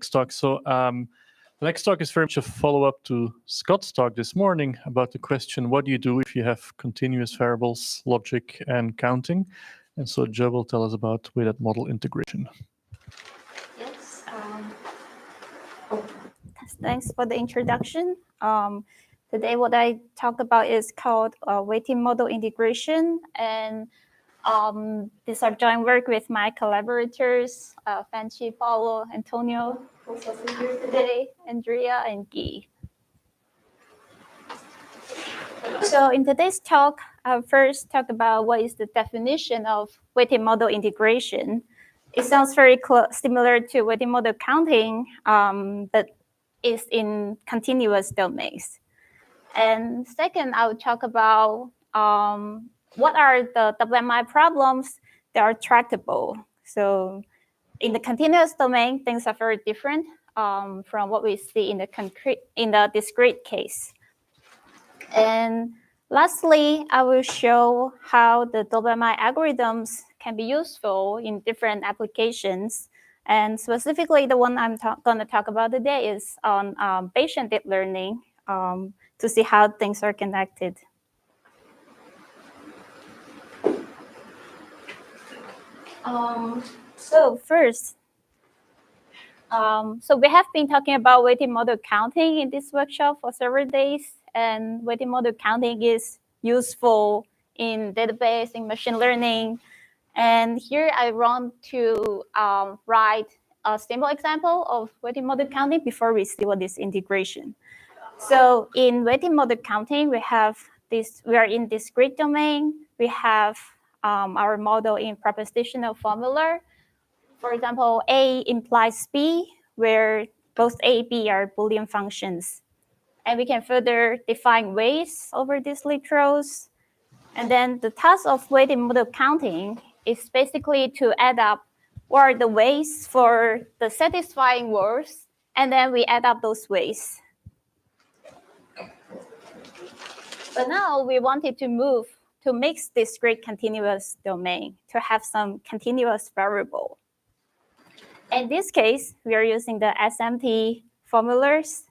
talk. So next talk is very much a follow-up to Scott's talk this morning about the question, what do you do if you have continuous variables, logic, and counting? And so Zhe will tell us about weighted model integration. Yes. Thanks for the introduction. Today what I talk about is called weighted model integration. And these are joint work with my collaborators, Fanchi, Paulo, Antonio, who's also here today, Andrea, and Guy. So in today's talk, I'll first talk about what is the definition of weighted model integration. It sounds very similar to weighted model counting, but is in continuous domains. And second, I'll talk about what are the WMI problems that are tractable. So in the continuous domain, things are very different from what we see in the discrete case. And lastly, I will show how the WMI algorithms can be useful in different applications. And specifically, the one I'm going to talk about today is on Bayesian deep learning to see how things are connected. So first, so we have been talking about weighted model counting in this workshop for several days, and weighted model counting is useful in database, in machine learning. And here I want to write a simple example of weighted model counting before we see what is integration. So in weighted model counting, we are in discrete domain. We have our model in propositional formula. For example, A implies B, where both A and B are Boolean functions. And we can further define weights over these literals. And then the task of weighted model counting is basically to add up what are the weights for the satisfying words, and then we add up those weights. But now we wanted to move to mix discrete continuous domain to have some continuous variable. In this case, we are using the SMT formulas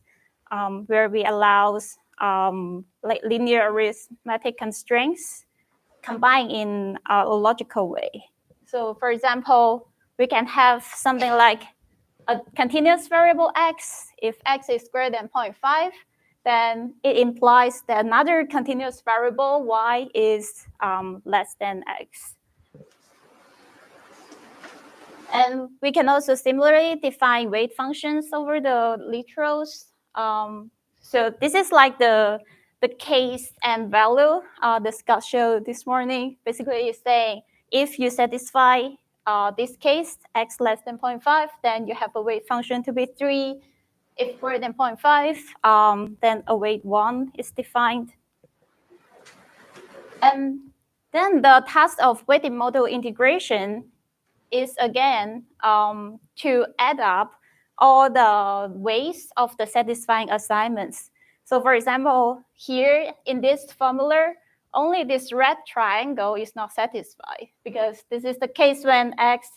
where we allow like linear arithmetic constraints combined in a logical way. So for example, we can have something like a continuous variable x. If x is greater than 0.5, then it implies that another continuous variable y is less than x. And we can also similarly define weight functions over the literals. So this is like the case and value that Scott showed this morning. Basically, it's saying if you satisfy this case, x less than 0.5, then you have a weight function to be 3. If greater than 0.5, then a weight 1 is defined. And then the task of weighted model integration is again to add up all the weights of the satisfying assignments. So for example, here in this formula, only this red triangle is not satisfied because this is the case when x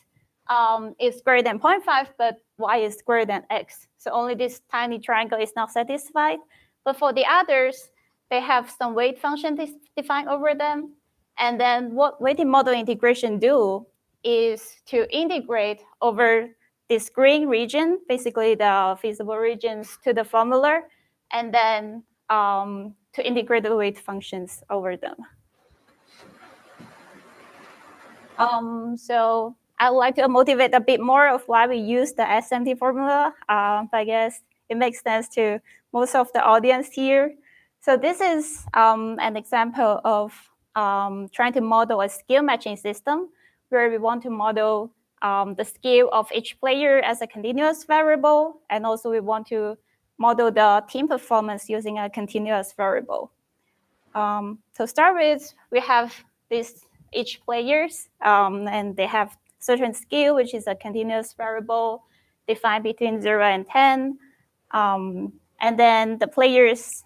is greater than 0.5, but y is greater than x. So only this tiny triangle is not satisfied. But for the others, they have some weight function defined over them. And then what weighted model integration do is to integrate over this green region, basically the feasible regions, to the formula, and then to integrate the weight functions over them. So I would like to motivate a bit more of why we use the SMT formula. I guess it makes sense to most of the audience here. So this is an example of trying to model a skill matching system where we want to model the skill of each player as a continuous variable, and also we want to model the team performance using a continuous variable. To start with, we have each players, and they have certain skill, which is a continuous variable defined between 0 and 10. And then the players,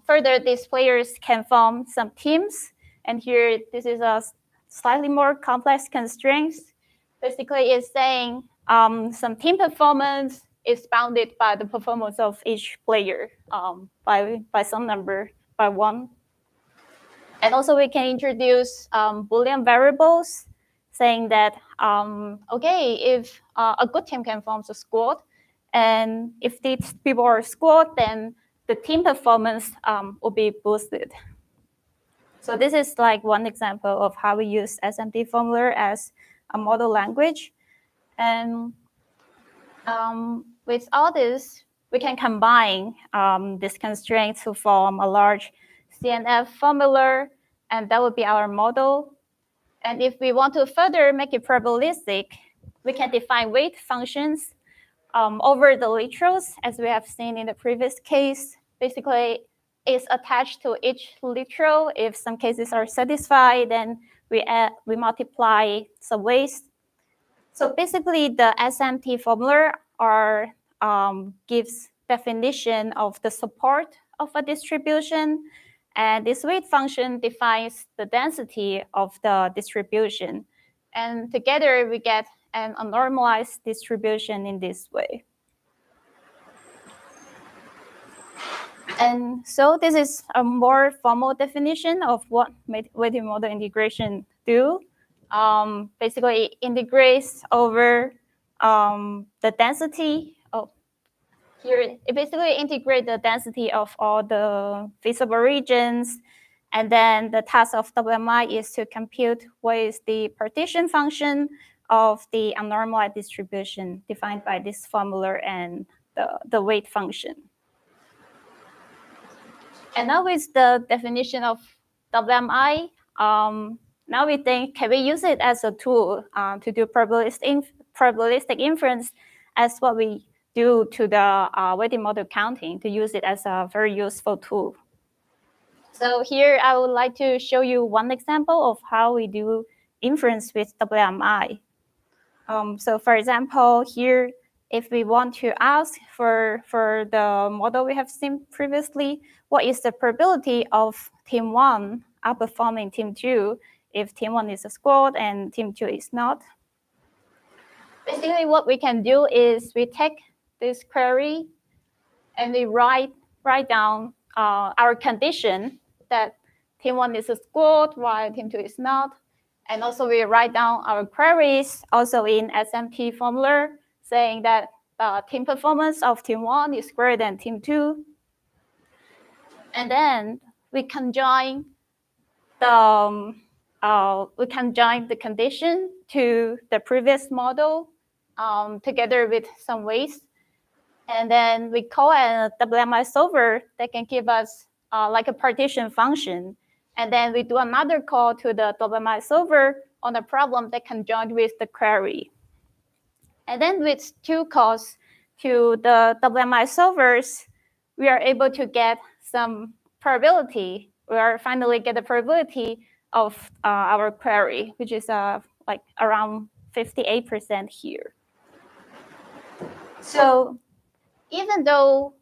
further, these players can form some teams. And here, this is a slightly more complex constraints. Basically, it's saying some team performance is bounded by the performance of each player by some number, by 1. And also we can introduce Boolean variables saying that, okay, if a good team can form a squad, and if these people are a squad, then the team performance will be boosted. So this is like one example of how we use SMT formula as a model language. And with all this, we can combine these constraints to form a large CNF formula, and that would be our model. And if we want to further make it probabilistic, we can define weight functions over the literals, as we have seen in the previous case. Basically, it's attached to each literal. If some cases are satisfied, then we multiply some weights. So basically, the SMT formula gives definition of the support of a distribution, and this weight function defines the density of the distribution. And together, we get a normalized distribution in this way. And so this is a more formal definition of what weighted model integration do. Basically, it integrates over the density of here. It basically integrates the density of all the feasible regions, and then the task of WMI is to compute what is the partition function of the unnormalized distribution defined by this formula and the weight function. And now with the definition of WMI, now we think, can we use it as a tool to do probabilistic inference as what we do to the weighted model counting, to use it as a very useful tool. So here I would like to show you one example of how we do inference with WMI. So for example, here, if we want to ask for the model we have seen previously, what is the probability of team 1 outperforming team 2 if team 1 is a squad and team 2 is not? Basically, what we can do is we take this query and we write down our condition that team 1 is a squad while team 2 is not. And also we write down our queries also in SMT formula saying that team performance of team 1 is greater than team 2. And then we conjoin the condition to the previous model together with some weights. And then we call a WMI solver that can give us like a partition function. And then we do another call to the WMI solver on a problem that conjoined with the query. And then with 2 calls to the WMI solvers, we are able to get some probability. We are finally get the probability of our query, which is like around 58% here. So even though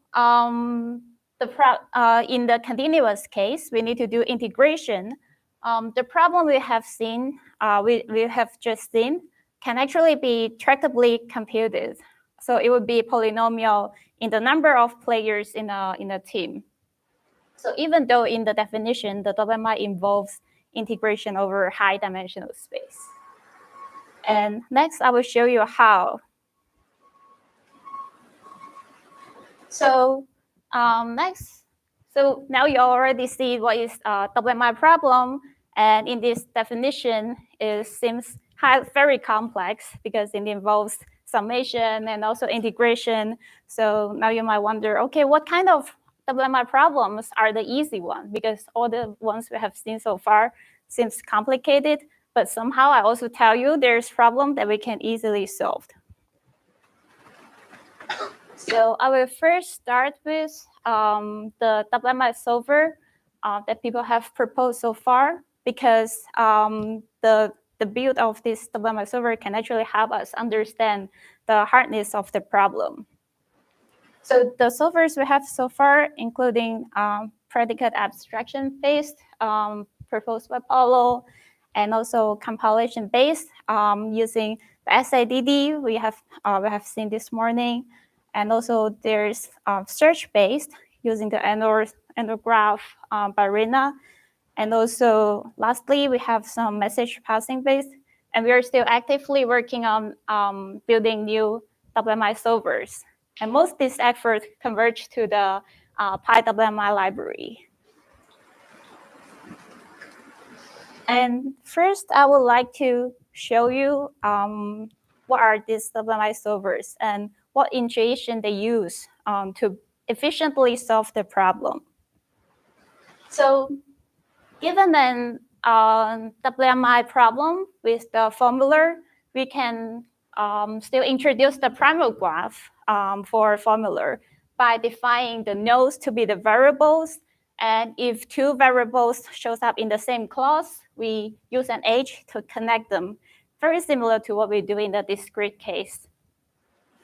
in the continuous case, we need to do integration, the problem we have seen, we have just seen, can actually be tractably computed. So it would be polynomial in the number of players in a team. So even though in the definition, the WMI involves integration over high dimensional space. And next, I will show you how. So next, so now you already see what is WMI problem. And in this definition, it seems very complex because it involves summation and also integration. So now you might wonder, okay, what kind of WMI problems are the easy ones? Because all the ones we have seen so far seems complicated, but somehow I also tell you there's problem that we can easily solve. So I will first start with the WMI solver that people have proposed so far, because the build of this WMI solver can actually help us understand the hardness of the problem. So the solvers we have so far, including predicate abstraction-based, proposed by Paulo, and also compilation-based using the SADD we have seen this morning, and also there's search-based using the Endor graph by Rina, and also lastly we have some message passing based, and we are still actively working on building new WMI solvers, and most of these efforts converge to the PyWMI library. And first, I would like to show you what are these WMI solvers and what intuition they use to efficiently solve the problem. So given an WMI problem with the formula, we can still introduce the primal graph for formula by defining the nodes to be the variables. And if two variables shows up in the same clause, we use an edge to connect them, very similar to what we do in the discrete case.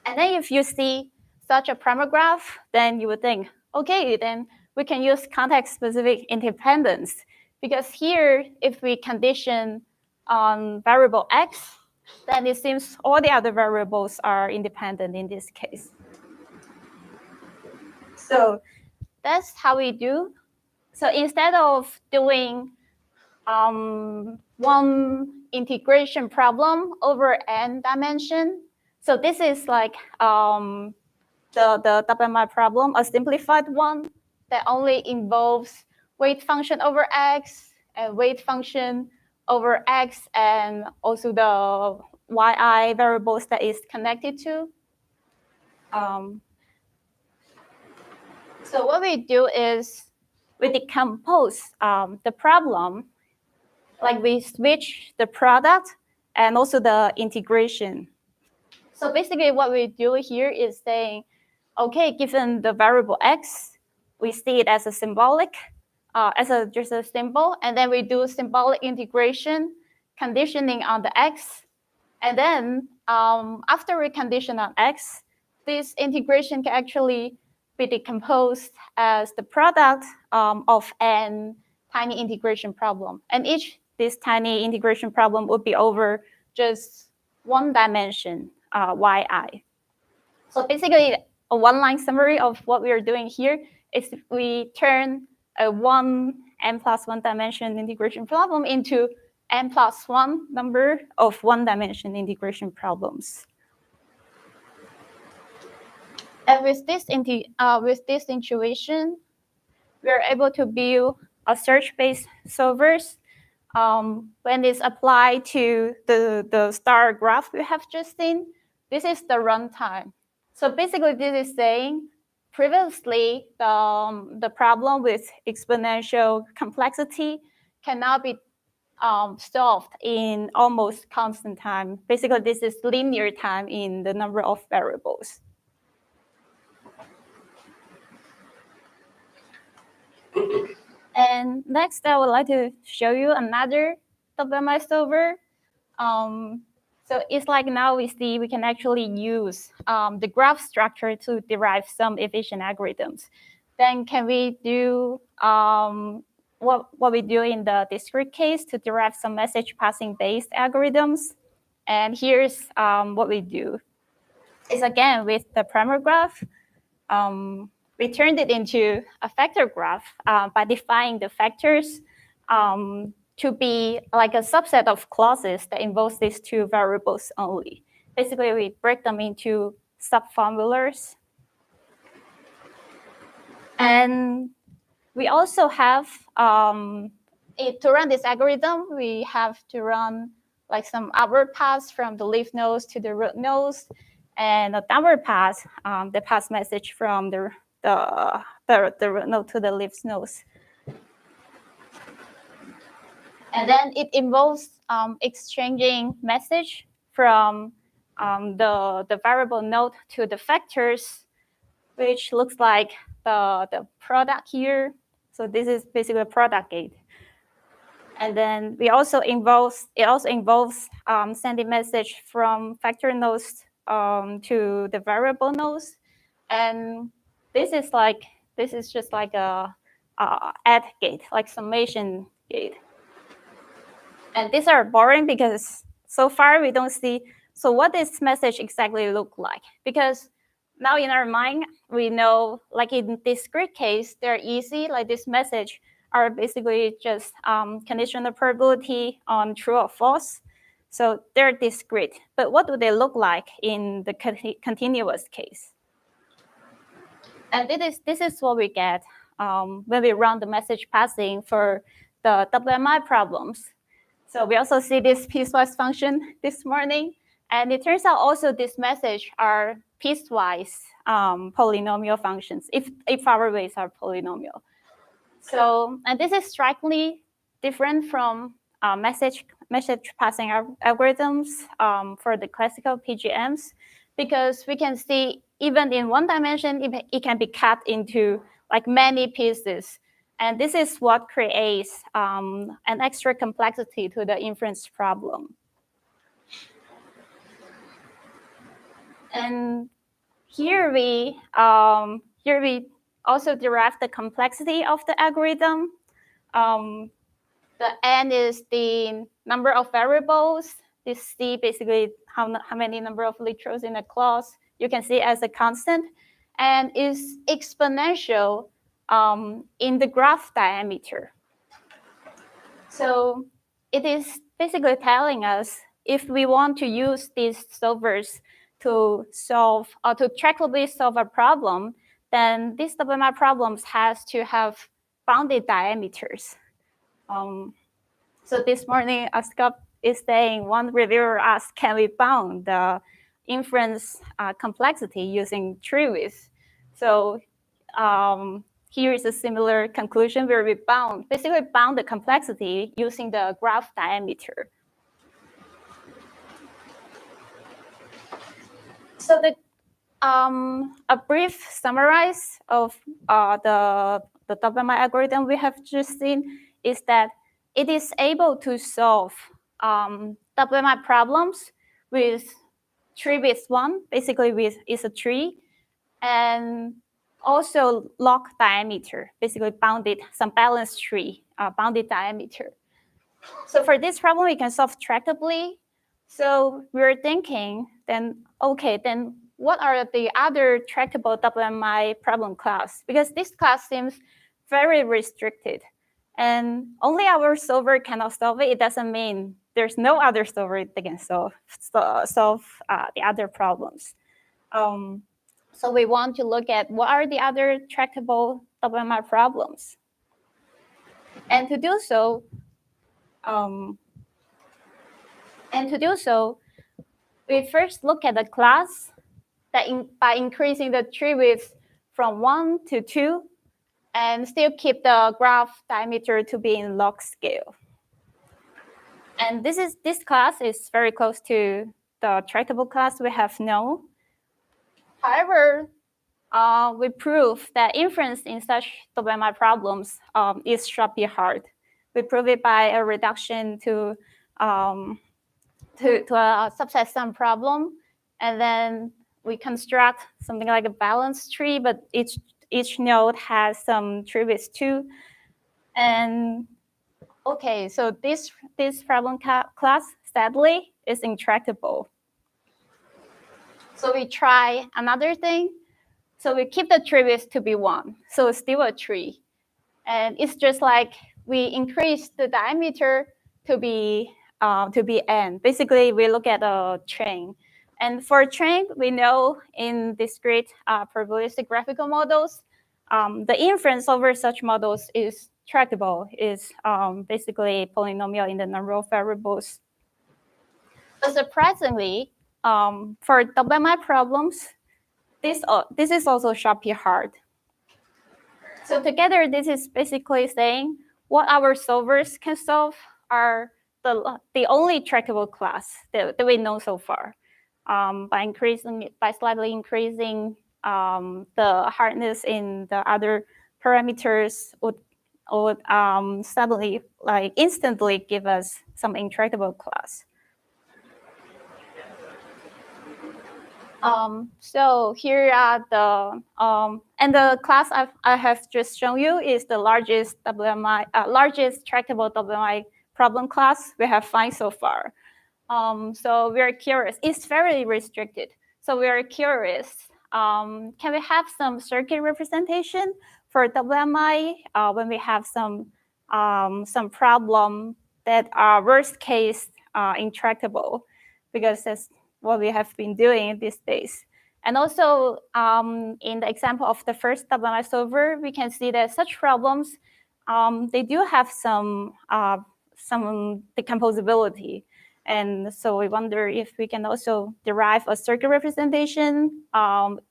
And then if you see such a primal graph, then you would think, okay, then we can use context-specific independence. Because here, if we condition on variable x, then it seems all the other variables are independent in this case. So that's how we do. So instead of doing one integration problem over n dimension, so this is like the WMI problem, a simplified one that only involves weight function over x and weight function over x and also the yi variables that is connected to. So what we do is we decompose the problem, like we switch the product and also the integration. So basically what we do here is saying, okay, given the variable x, we see it as a symbolic, just a symbol, and then we do symbolic integration, conditioning on the x, and then after we condition on x, this integration can actually be decomposed as the product of an tiny integration problem, and this tiny integration problem would be over just one dimension, yi. So basically, a one-line summary of what we are doing here is we turn a n+1 dimension integration problem into n+1 number of one-dimension integration problems. And with this intuition, we are able to build a search-based solvers when it's applied to the star graph we have just seen. This is the runtime. So basically, this is saying previously the problem with exponential complexity cannot be solved in almost constant time. Basically, this is linear time in the number of variables. And next, I would like to show you another WMI solver. So it's like now we see we can actually use the graph structure to derive some efficient algorithms. Then can we do what we do in the discrete case to derive some message passing based algorithms? And here's what we do. It's again with the primal graph. We turned it into a factor graph by defining the factors to be like a subset of clauses that involves these two variables only. Basically, we break them into subformulas. And we also have, to run this algorithm, we have to run like some upward pass from the leaf nodes to the root nodes, and a downward pass, the pass message from the root node to the leaf nodes. And then it involves exchanging message from the variable node to the factors, which looks like the product here. So this is basically a product gate. And then it also involves sending message from factor nodes to the variable nodes. And this is just like a add gate, like summation gate. And these are boring because so far we don't see so what this message exactly look like? Because now in our mind, we know, like in discrete case, they're easy. Like this message are basically just conditional probability on true or false. So they're discrete. But what do they look like in the continuous case? And this is what we get when we run the message passing for the WMI problems. So we also see this piecewise function this morning. And it turns out also this message are piecewise polynomial functions, if our weights are polynomial. So, and this is strikingly different from message passing algorithms for the classical PGMs, because we can see even in one dimension, it can be cut into like many pieces. And this is what creates an extra complexity to the inference problem. And here we also derive the complexity of the algorithm. The n is the number of variables. This c basically how many number of electrons in a clause. You can see as a constant, and is exponential in the graph diameter. So it is basically telling us if we want to use these solvers to solve or to tractably solve a problem, then these WMI problems has to have bounded diameters. So this morning, Scott is saying, one reviewer asked, can we bound the inference complexity using treewidth? So here is a similar conclusion where we basically bound the complexity using the graph diameter. So a brief summarize of the WMI algorithm we have just seen is that it is able to solve WMI problems with treewidth 1, basically is a tree, and also log diameter, basically bounded, some balanced tree, bounded diameter. So for this problem, we can solve tractably. So we're thinking, then, okay, then what are the other tractable WMI problem class? Because this class seems very restricted. And only our solver cannot solve it. It doesn't mean there's no other solver that can solve the other problems. So we want to look at what are the other tractable WMI problems. And to do so, we first look at the class that by increasing the treewidth from 1 to 2, and still keep the graph diameter to be in log scale. And this class is very close to the tractable class we have known. However, we prove that inference in such WMI problems is sharply hard. We prove it by a reduction to a subset sum problem, and then we construct something like a balanced tree, but each node has some treewidth too. And okay, so this problem class sadly is intractable. So we try another thing. So we keep the treewidth to be 1, so it's still a tree. And it's just like we increase the diameter to be n. Basically, we look at a train. And for a train, we know in discrete probabilistic graphical models, the inference over such models is tractable, is basically polynomial in the number of variables. But surprisingly, for WMI problems, this is also sharply hard. So together, this is basically saying what our solvers can solve are the only tractable class that we know so far. By slightly increasing the hardness in the other parameters would suddenly, like instantly, give us some intractable class. So here are the and the class I have just shown you is the largest largest tractable WMI problem class we have found so far. So we're curious. It's very restricted. So we're curious. Can we have some circuit representation for WMI when we have some problem that are worst case intractable? Because that's what we have been doing these days. And also, in the example of the first WMI solver, we can see that such problems, they do have some decomposability. And so we wonder if we can also derive a circuit representation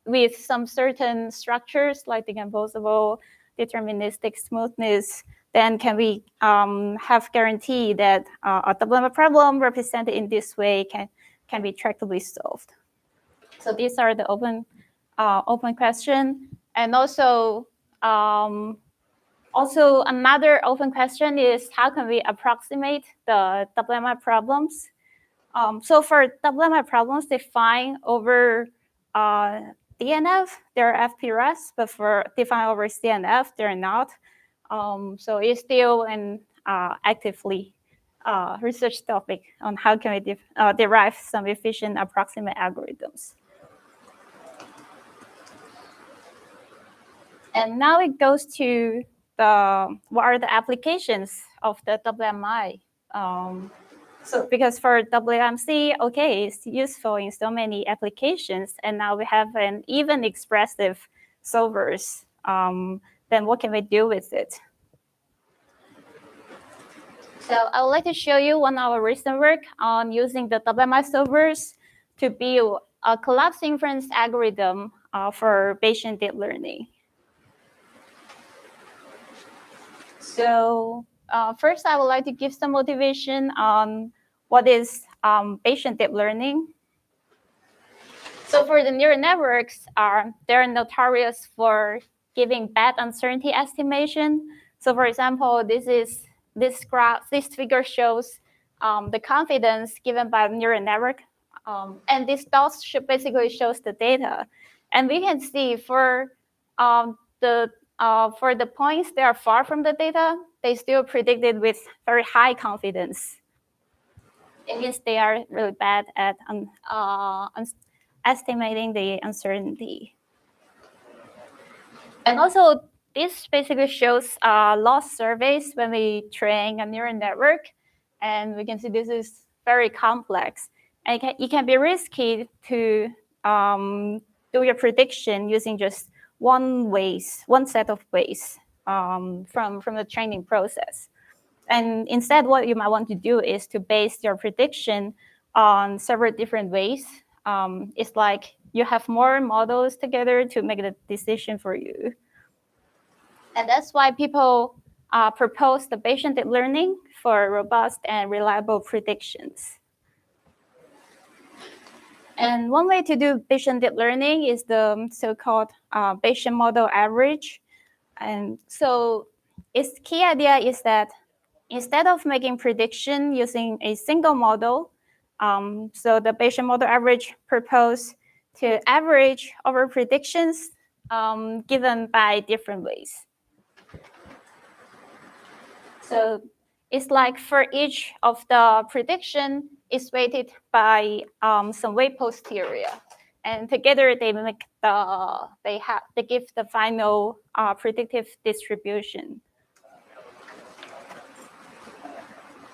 with some certain structures like decomposable, deterministic smoothness. Then can we have guarantee that a WMI problem represented in this way can be tractably solved? So these are the open question. And also another open question is how can we approximate the WMI problems? So for WMI problems defined over DNF, they're FPRS, but for defined over CNF, they're not. So it's still an actively research topic on how can we derive some efficient approximate algorithms. And now it goes to what are the applications of the WMI? So because for WMC, okay, it's useful in so many applications, and now we have an even expressive solvers. Then what can we do with it? So I would like to show you one of our recent work on using the WMI solvers to build a collapse inference algorithm for Bayesian deep learning. So first, I would like to give some motivation on what is Bayesian deep learning. So for the neural networks, they're notorious for giving bad uncertainty estimation. So for example, this figure shows the confidence given by the neural network, and this dots basically shows the data, and we can see for the points that are far from the data, they still predicted with very high confidence. It means they are really bad at estimating the uncertainty. And also, this basically shows loss surveys when we train a neural network. And we can see this is very complex. And it can be risky to do your prediction using just one set of ways from the training process. And instead, what you might want to do is to base your prediction on several different ways. It's like you have more models together to make the decision for you. And that's why people propose the Bayesian deep learning for robust and reliable predictions. And one way to do Bayesian deep learning is the so-called Bayesian model average. And so its key idea is that instead of making prediction using a single model, so the Bayesian model average propose to average over predictions given by different ways. So it's like for each of the prediction is weighted by some weight posterior, and together they make they give the final predictive distribution.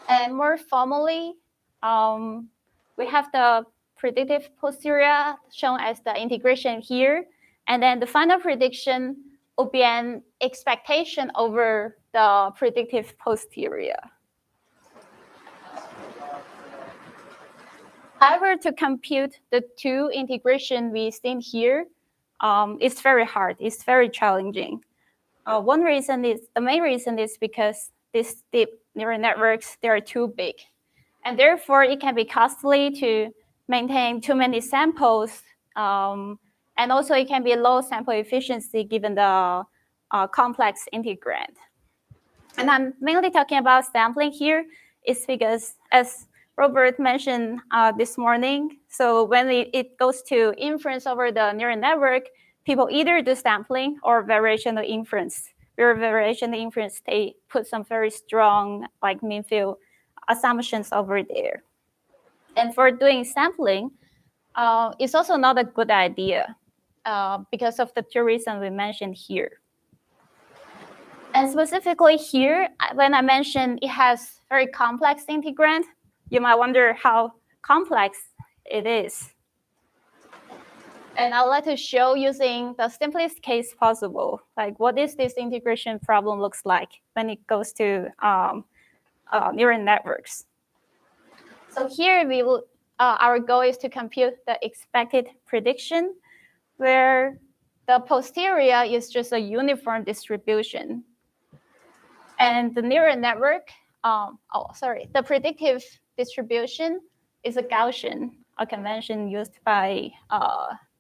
And more formally, we have the predictive posterior shown as the integration here, and then the final prediction will be an expectation over the predictive posterior. However, to compute the two integration we seen here, it's very hard. It's very challenging. The main reason is because these deep neural networks, they are too big. And therefore, it can be costly to maintain too many samples. And also, it can be low sample efficiency given the complex integrand. And I'm mainly talking about sampling here is because, as Robert mentioned this morning, so when it goes to inference over the neural network, people either do sampling or variational inference. Where variational inference, they put some very strong like mean field assumptions over there. And for doing sampling, it's also not a good idea because of the two reasons we mentioned here. And specifically here, when I mentioned it has very complex integrand, you might wonder how complex it is. And I'd like to show using the simplest case possible, like what is this integration problem looks like when it goes to neural networks. So here we will, our goal is to compute the expected prediction, where the posterior is just a uniform distribution. And the neural network, the predictive distribution is a Gaussian, a convention used by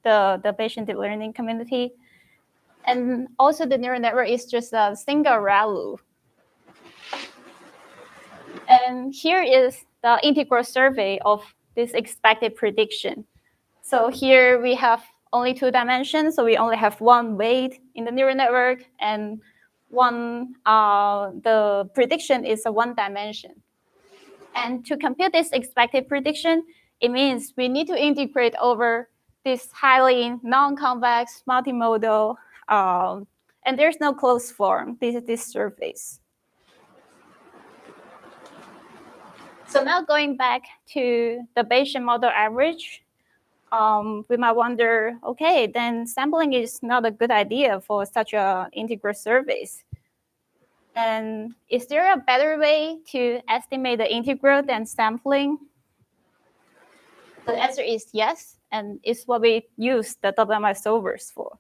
the Bayesian deep learning community. And also the neural network is just a single ReLU. And here is the integral survey of this expected prediction. So here we have only 2 dimensions, so we only have one weight in the neural network, and the prediction is a 1 dimension. And to compute this expected prediction, it means we need to integrate over this highly non-convex multimodal, and there's no closed form. This is this surface. So now going back to the Bayesian model average, we might wonder, okay, then sampling is not a good idea for such an integral surface. And is there a better way to estimate the integral than sampling? The answer is yes, and it's what we use the WMI solvers for.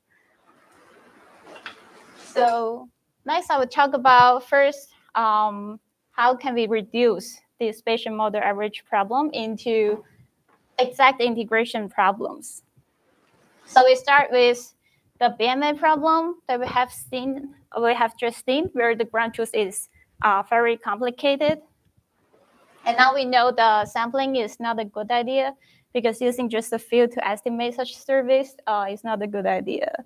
So next I will talk about first, how can we reduce this Bayesian model average problem into exact integration problems. So we start with the BMA problem that we have just seen, where the ground truth is very complicated. And now we know the sampling is not a good idea because using just a field to estimate such surveys is not a good idea.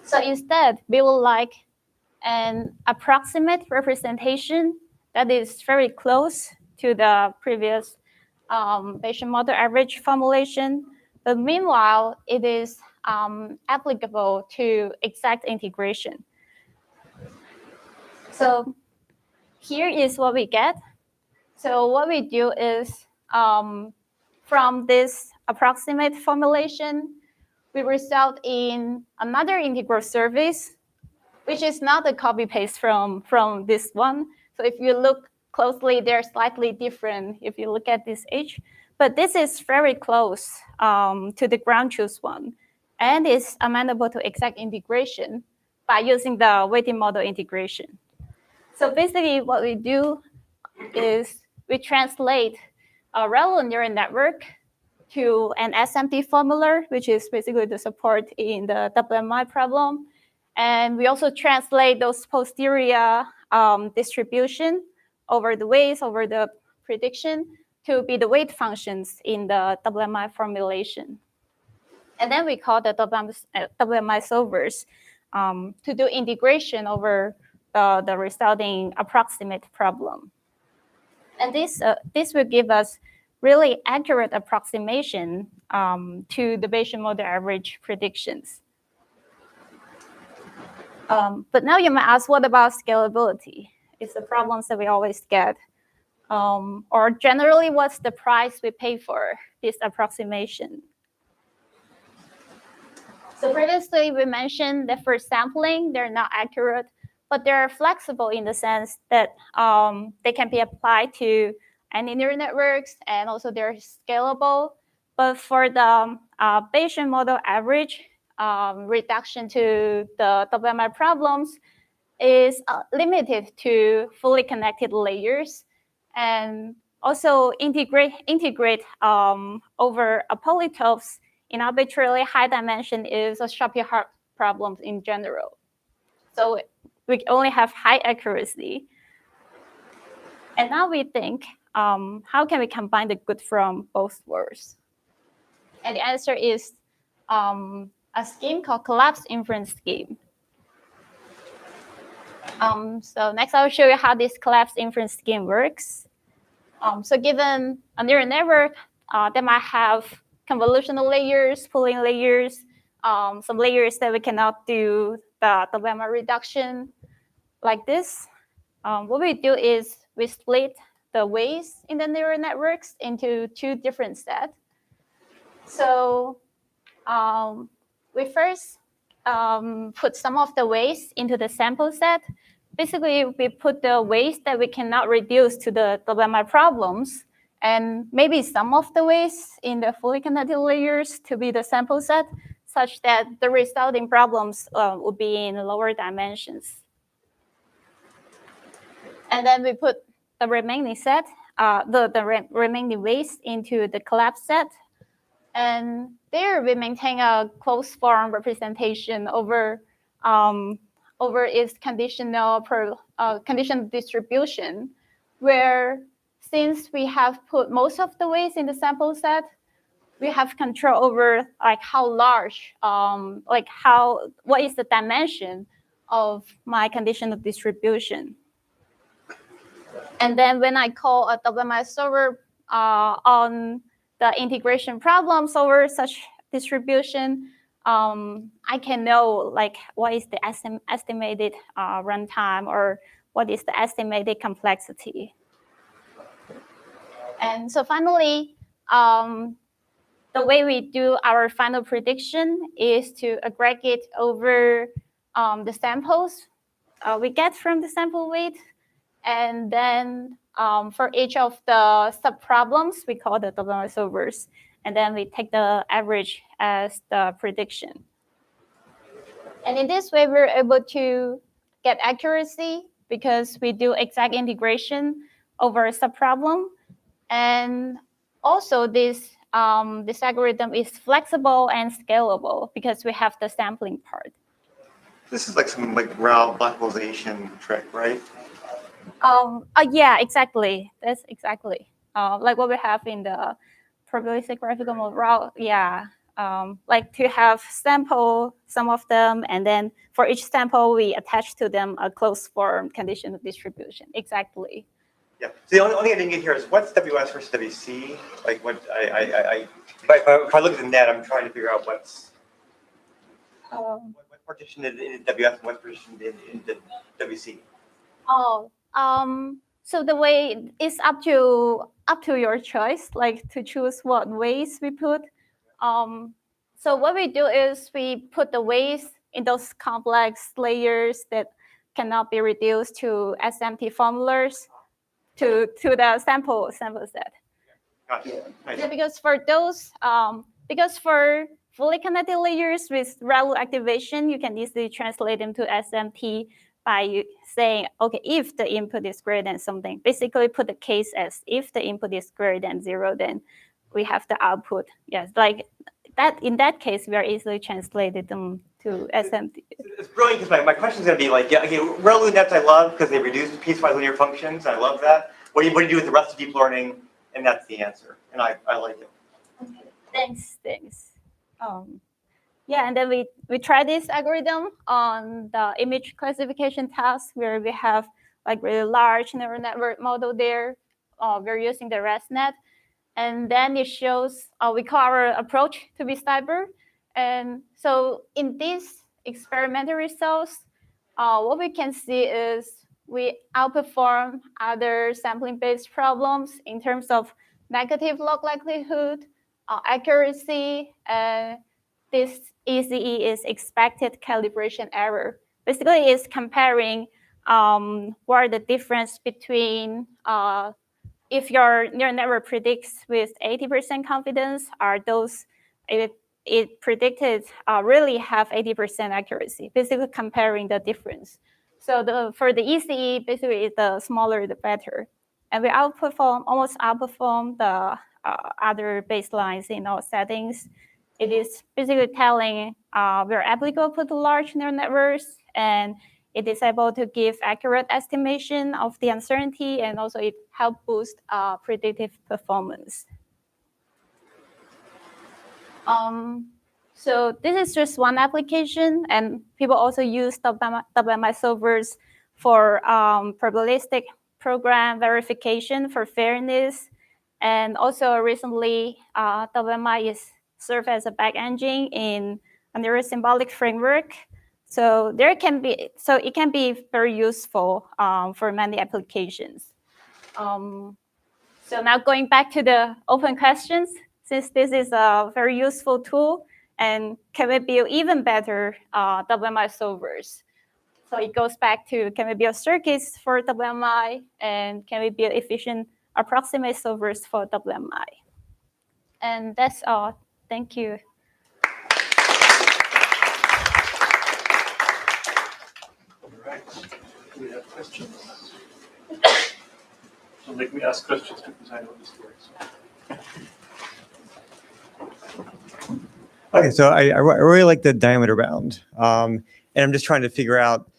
So instead, we will like an approximate representation that is very close to the previous Bayesian model average formulation, but meanwhile, it is applicable to exact integration. So here is what we get. So what we do is from this approximate formulation, we result in another integral surface, which is not a copy-paste from this one. So if you look closely, they're slightly different if you look at this H. But this is very close to the ground truth one, and is amenable to exact integration by using the weighted model integration. So basically what we do is we translate a ReLU neural network to an SMT formula, which is basically the support in the WMI problem. And we also translate those posterior distribution over the weights, over the prediction, to be the weight functions in the WMI formulation. And then we call the WMI solvers to do integration over the resulting approximate problem. And this will give us really accurate approximation to the Bayesian model average predictions. But now you might ask, what about scalability? It's the problems that we always get. Or generally, what's the price we pay for this approximation? So previously, we mentioned that for sampling, they're not accurate, but they're flexible in the sense that they can be applied to any neural networks, and also they're scalable. But for the Bayesian model average, reduction to the WMI problems is limited to fully connected layers, and also integrate over a polytopes in arbitrarily high dimension is a Shapiro problem in general. So we only have high accuracy. And now we think, how can we combine the good from both worlds? And the answer is a scheme called collapsed inference scheme. So next I will show you how this collapsed inference scheme works. So given a neural network, they might have convolutional layers, pooling layers, some layers that we cannot do the lemma reduction like this. What we do is we split the weights in the neural networks into two different sets. So we first put some of the weights into the sample set. Basically, we put the weights that we cannot reduce to the lemma problems, and maybe some of the weights in the fully connected layers to be the sample set, such that the resulting problems would be in lower dimensions. And then we put the remaining set, remaining weights into the collapse set. And there we maintain a closed form representation over its conditional distribution, where since we have put most of the weights in the sample set, we have control over like how large, what is the dimension of my conditional distribution. And then when I call a WMI solver on the integration problems over such distribution, I can know like what is the estimated runtime or what is the estimated complexity. And so finally, the way we do our final prediction is to aggregate over the samples we get from the sample weight. And then for each of the sub-problems, we call the WMI solvers. And then we take the average as the prediction. And in this way, we're able to get accuracy because we do exact integration over a sub-problem. And also, this algorithm is flexible and scalable because we have the sampling part. This is like some like route localization trick, right? Yeah, exactly. That's exactly like what we have in the probabilistic graphical model. Yeah, like to have sample some of them, and then for each sample we attach to them a closed form conditional distribution. Exactly. Yeah. So the only thing I didn't get here is what's WS versus WC? Like what if I look at the net, I'm trying to figure out what's what partition in WS and what partition in the WC. Oh. So the way is up to your choice, like to choose what weights we put. So what we do is we put the weights in those complex layers that cannot be reduced to SMT formulas to the sample set. Gotcha. Nice. Yeah, because for those because for fully connected layers with ReLU activation, you can easily translate them to SMT by saying, okay, if the input is greater than something, basically put the case as if the input is greater than 0, then we have the output. Yes, like that. In that case, we are easily translated them to SMT. It's brilliant because my question is going to be like, yeah, okay, ReLU nets I love because they reduce piecewise linear functions. I love that. What do you do with the rest of deep learning? And that's the answer. And I like it. Okay. Thanks. Yeah, and then we try this algorithm on the image classification task where we have like really large neural network model there. We're using the ResNet. And then it shows, we call our approach to be stable. And so in these experimental results, what we can see is we outperform other sampling-based problems in terms of negative log likelihood, accuracy, this ECE is expected calibration error. Basically, it's comparing what are the difference between if your neural network predicts with 80% confidence, are those it predicted really have 80% accuracy. Basically, comparing the difference. So for the ECE, basically, the smaller the better, and we almost outperform the other baselines in all settings. It is basically telling we're applicable to large neural networks, and it is able to give accurate estimation of the uncertainty, and also it helps boost predictive performance. So this is just one application, and people also use WMI solvers for probabilistic program verification for fairness. And also recently, WMI is served as a back engine in a neurosymbolic framework. So it can be very useful for many applications. So now going back to the open questions, since this is a very useful tool, and can we build even better WMI solvers? So it goes back to, can we build circuits for WMI, and can we build efficient approximate solvers for WMI? And that's all. Thank you. All right. Do we have questions? Don't make me ask questions because I know this works. Okay, so I really like the diameter bound, and I'm just trying to figure out,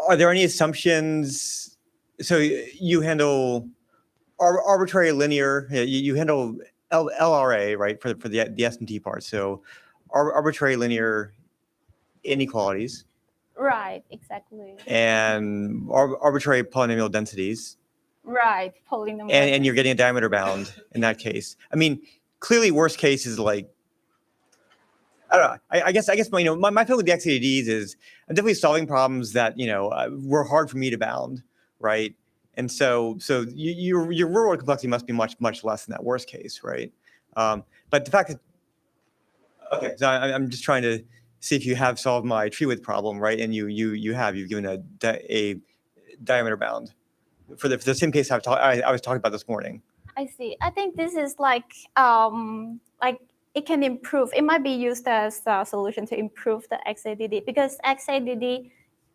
are there any assumptions? So you handle arbitrary linear, you handle LRA, right, for the SMT part. So arbitrary linear inequalities. Right, exactly. And arbitrary polynomial densities. Right, polynomial. And you're getting a diameter bound in that case. I mean, clearly worst case is like, I don't know. I guess my feeling with the XADs is I'm definitely solving problems that were hard for me to bound, right? And so your real world complexity must be much less than that worst case, right? But the fact that so I'm just trying to see if you have solved my treewidth problem, right? And you've given a diameter bound for the same case I was talking about this morning. I see. I think this is like it can improve. It might be used as a solution to improve the XADD, because XADD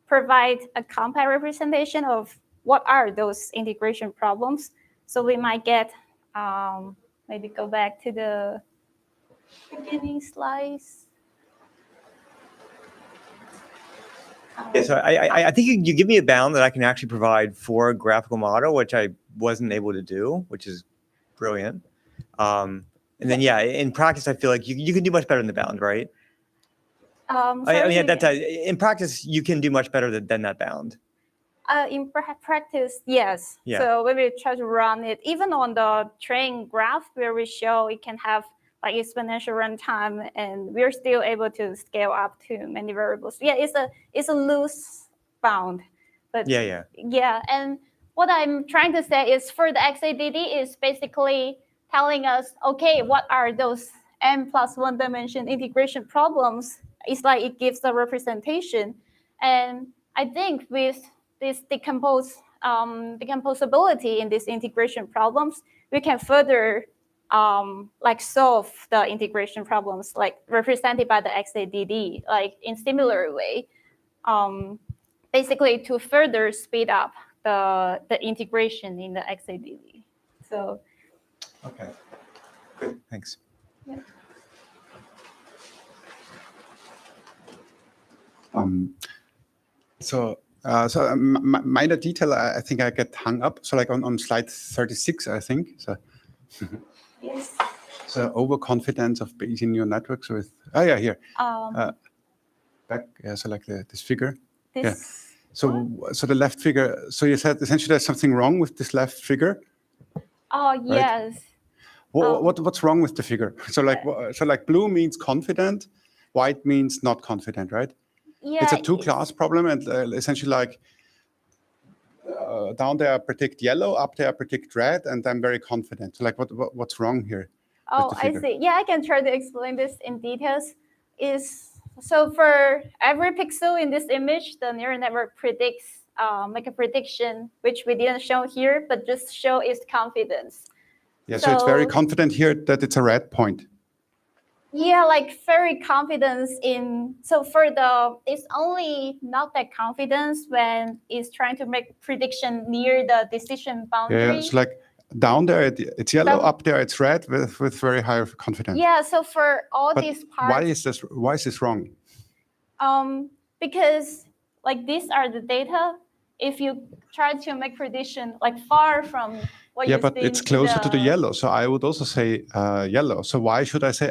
provides a compact representation of what are those integration problems. So we might get, maybe go back to the beginning slides. Yeah, so I think you give me a bound that I can actually provide for a graphical model, which I wasn't able to do, which is brilliant. And then, in practice, I feel like you can do much better than the bound, right? In practice, you can do much better than that bound. In practice, yes. Yeah. So when we try to run it, even on the train graph where we show it can have like exponential runtime, and we're still able to scale up to many variables. Yeah, it's a loose bound, but yeah. And what I'm trying to say is, for the XADD is basically telling us, okay, what are those n+1 dimension integration problems? It's like it gives a representation, and I think with this decomposability in these integration problems, we can further solve the integration problems like represented by the XADD, like in similar way, basically to further speed up the integration in the XADD. So. Okay. Good. Thanks. Yeah. Minor detail, I think I get hung up. So like on slide 36, I think. So. Yes. So overconfidence of Bayesian neural networks with here. Back, so like this figure. This. Yeah. So the left figure. So you said essentially there's something wrong with this left figure. Oh yes. Right? What's wrong with the figure? So like blue means confident, white means not confident, right? Yeah. It's a two-class problem, and essentially like down there I predict yellow, up there I predict red, and I'm very confident. So like what's wrong here? Oh, I see. Yeah, I can try to explain this in details. So for every pixel in this image, the neural network predicts, make a prediction, which we didn't show here, but just show its confidence. Yeah, so it's very confident here that it's a red point. Yeah, like very confidence in, so for it's only not that confidence when it's trying to make prediction near the decision boundary. Yeah, it's like down there it's yellow, up there it's red with very high confidence. Yeah, so for all these parts. Why is this wrong? Because like these are the data. If you try to make prediction like far from what you but it's closer to the yellow. So I would also say yellow. So why should I say,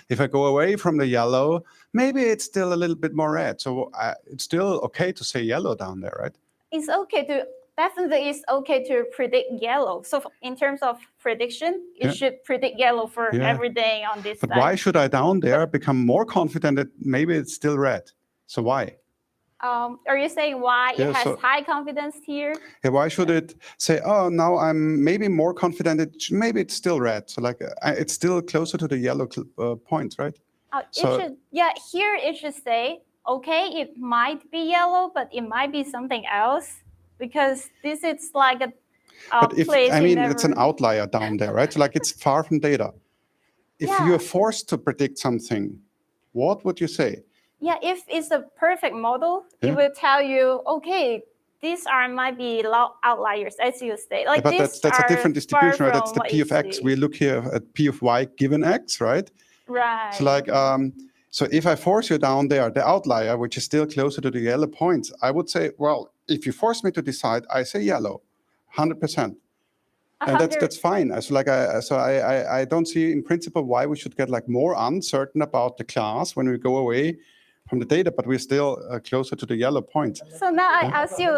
if I go away from the yellow, maybe it's still a little bit more red. So it's still okay to say yellow down there, right? It's okay to, definitely it's okay to predict yellow. So in terms of prediction, it should predict yellow for everything on this But side. why should I down there become more confident that maybe it's still red? So why? Are you saying why it has high confidence here? Yeah, why should it say, oh, now I'm maybe more confident maybe it's still red. So like it's still closer to the yellow point, right? Here it should say, okay, it might be yellow, but it might be something else, because this is like a but if, place I mean, it's an outlier down there, right? So like it's far from data. If you're forced to predict something, what would you say? Yeah, if it's a perfect model, it will tell you, okay, these might be outliers, as you say. Like but that's a different distribution, right? That's the P of X. We look here at P of Y given X, right? Right. So like, so if I force you down there, the outlier, which is still closer to the yellow points, I would say, well, if you force me to decide, I say yellow, 100%. And that's fine. So like, I don't see in principle why we should get like more uncertain about the class when we go away from the data, but we're still closer to the yellow point. So now I ask you.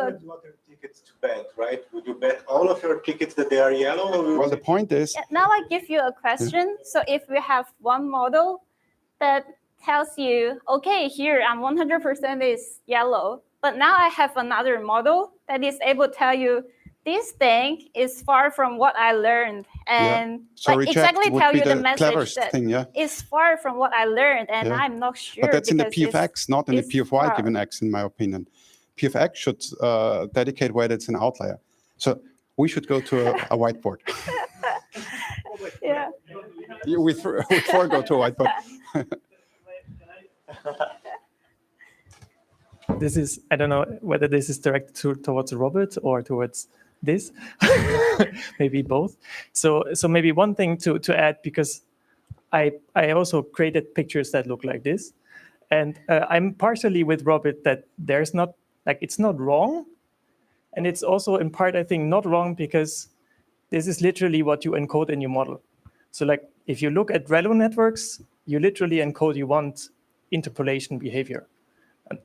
Tickets to bet, right? Would you bet all of your tickets that they are yellow? Or well, the point is. Now I give you a question. So if we have one model that tells you, okay, here I'm 100% is yellow, but now I have another model that is able to tell you this thing is far from what I learned, and so like exactly tell you the message that is far from what I learned, and I'm not sure. But that's in the P of X, not in the P of Y given X, in my opinion. P of X should dedicate whether it's an outlier. So we should go to a whiteboard. We four go to a whiteboard. This is, I don't know whether this is directed towards Robert or towards this, maybe both. So maybe one thing to add, because I also created pictures that look like this, and I'm partially with Robert that there's not, like, it's not wrong, and it's also in part, I think, not wrong because this is literally what you encode in your model. So like, if you look at ReLU networks, you literally encode you want interpolation behavior.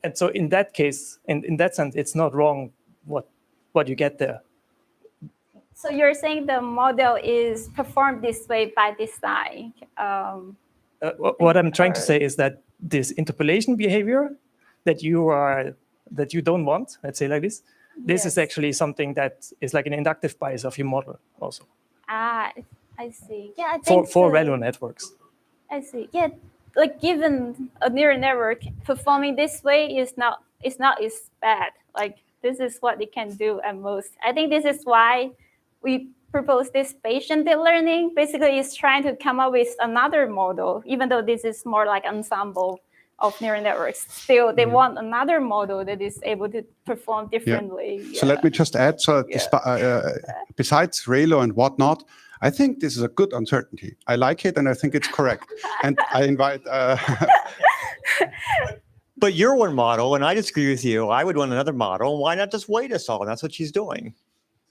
And so in that case, in that sense, it's not wrong what you get there. So you're saying the model is performed this way by design? What I'm trying to say is that this interpolation behavior that you don't want, let's say like this, this is actually something that is like an inductive bias of your model also. Ah, I see. Yeah, I think for ReLU networks. I see. Yeah, like given a neural network performing this way is not as bad. Like this is what it can do at most. I think this is why we propose this Bayesian deep learning. Basically, it's trying to come up with another model, even though this is more like ensemble of neural networks. Still, they want another model that is able to perform differently. Yeah. So let me just add, so besides ReLU and whatnot, I think this is a good uncertainty. I like it, and I think it's correct. And I invite... But you're one model, and I disagree with you. I would want another model. Why not just weight us all? And that's what she's doing.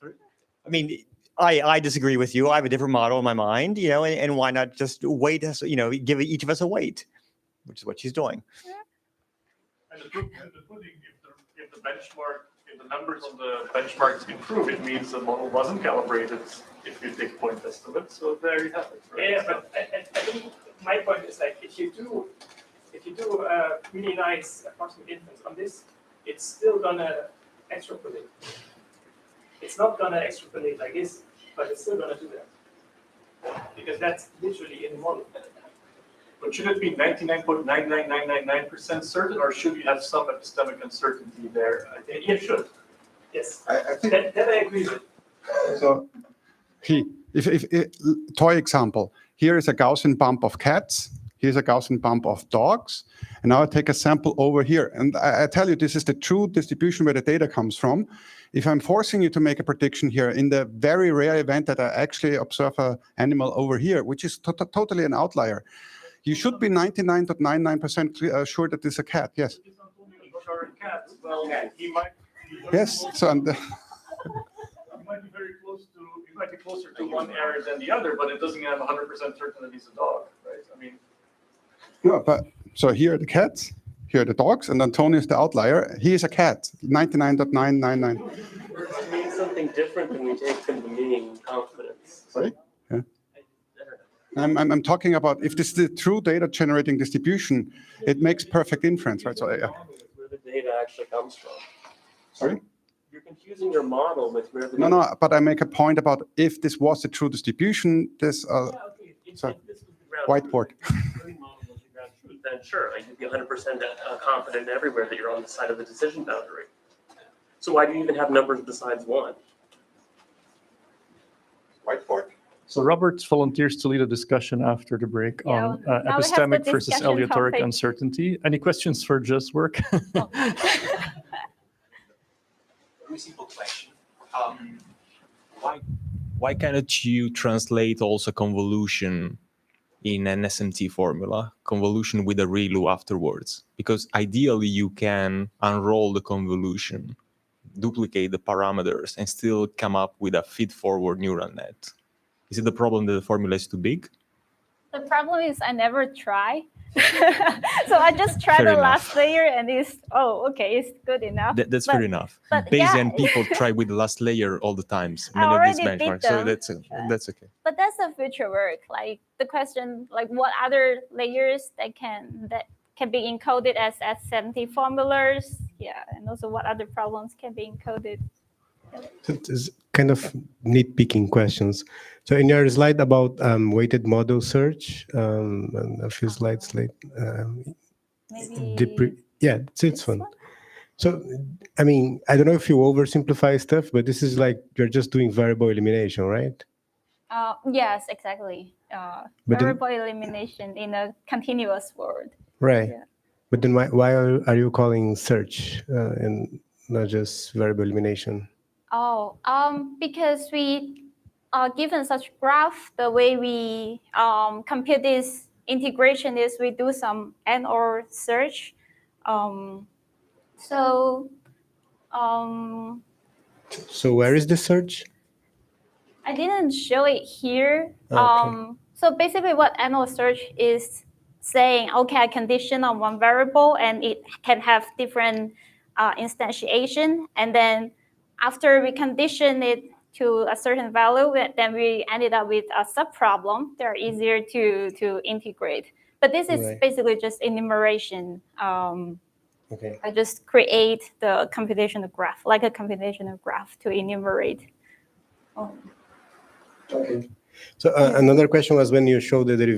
I mean, I disagree with you. I have a different model in my mind, and why not just weight us, give each of us a weight, which is what she's doing. And the pudding, if the benchmark, if the numbers on the benchmarks improve, it means the model wasn't calibrated if you take point estimates. So there you have it. Right? Yeah, but I think my point is like if you do a really nice approximate inference on this, it's still gonna extrapolate. It's not gonna extrapolate like this, but it's still gonna do that because that's literally in the model. But should it be 99.99999% certain, or should you have some epistemic uncertainty there? I think you should. Yes, I think that I agree with. So, if toy example, here is a Gaussian bump of cats. Here's a Gaussian bump of dogs. And now I take a sample over here. And I tell you, this is the true distribution where the data comes from. If I'm forcing you to make a prediction here, in the very rare event that I actually observe an animal over here, which is totally an outlier, you should be 99.99% sure that it's a cat. Yes. Well, he might. Yes. So he might be very close to. He might be closer to one area than the other, but it doesn't have 100% certain that he's a dog, right? I mean. No, but so here are the cats, here are the dogs, and Antonio is the outlier. He is a cat, 99.999. So something different than we take them to mean confidence. Sorry? Yeah. I'm talking about if this is the true data generating distribution, it makes perfect inference, right? So yeah. Where the data actually comes from. Sorry? You're confusing your model with where the No, but I make a point about if this was a true distribution, this Yeah, okay. If sorry. this was the ground Whiteboard. truth, if the learning model was the ground truth, then sure, I could be 100% confident everywhere that you're on the side of the decision boundary. So why do you even have numbers besides one? Whiteboard. So Robert volunteers to lead a discussion after the break Yeah, on now we have the epistemic versus discussion aleatoric topic. uncertainty. Any questions for Je's work? Very simple question. Why cannot you translate also convolution in an SMT formula, convolution with a ReLU afterwards? Because ideally you can unroll the convolution, duplicate the parameters, and still come up with a feed-forward neural net. Is it the problem that the formula is too big? The problem is I never try. So I just try Fair the enough. last layer and it's, oh, okay, it's good enough. That's fair enough. but Bayesian yeah. people try with the last layer all the times. I Many of these already did benchmarks. So them. that's okay. But that's the future work. Like the question, like what other layers that can be encoded as SMT formulas? Yeah, and also what other problems can be encoded? It's kind of nitpicking questions. So in your slide about weighted model search, and a few slides late, Maybe yeah, it's one. So, I mean, I don't know if you oversimplify stuff, but this is like you're just doing variable elimination, right? Yes, exactly. But then- Variable elimination in a continuous world. Right. Yeah. But then why are you calling search and not just variable elimination? Oh, because we, given such graph, the way we compute this integration is we do some and/or search. So where is the search? I didn't show it here. Okay. So basically what and/or search is saying, okay, I condition on one variable and it can have different instantiation. And then after we condition it to a certain value, then we ended up with a subproblem. They're easier to integrate. But this is Right. basically just enumeration. Okay. I just create the computational graph, like a computational graph to enumerate. Okay. So another question was when you show the derivation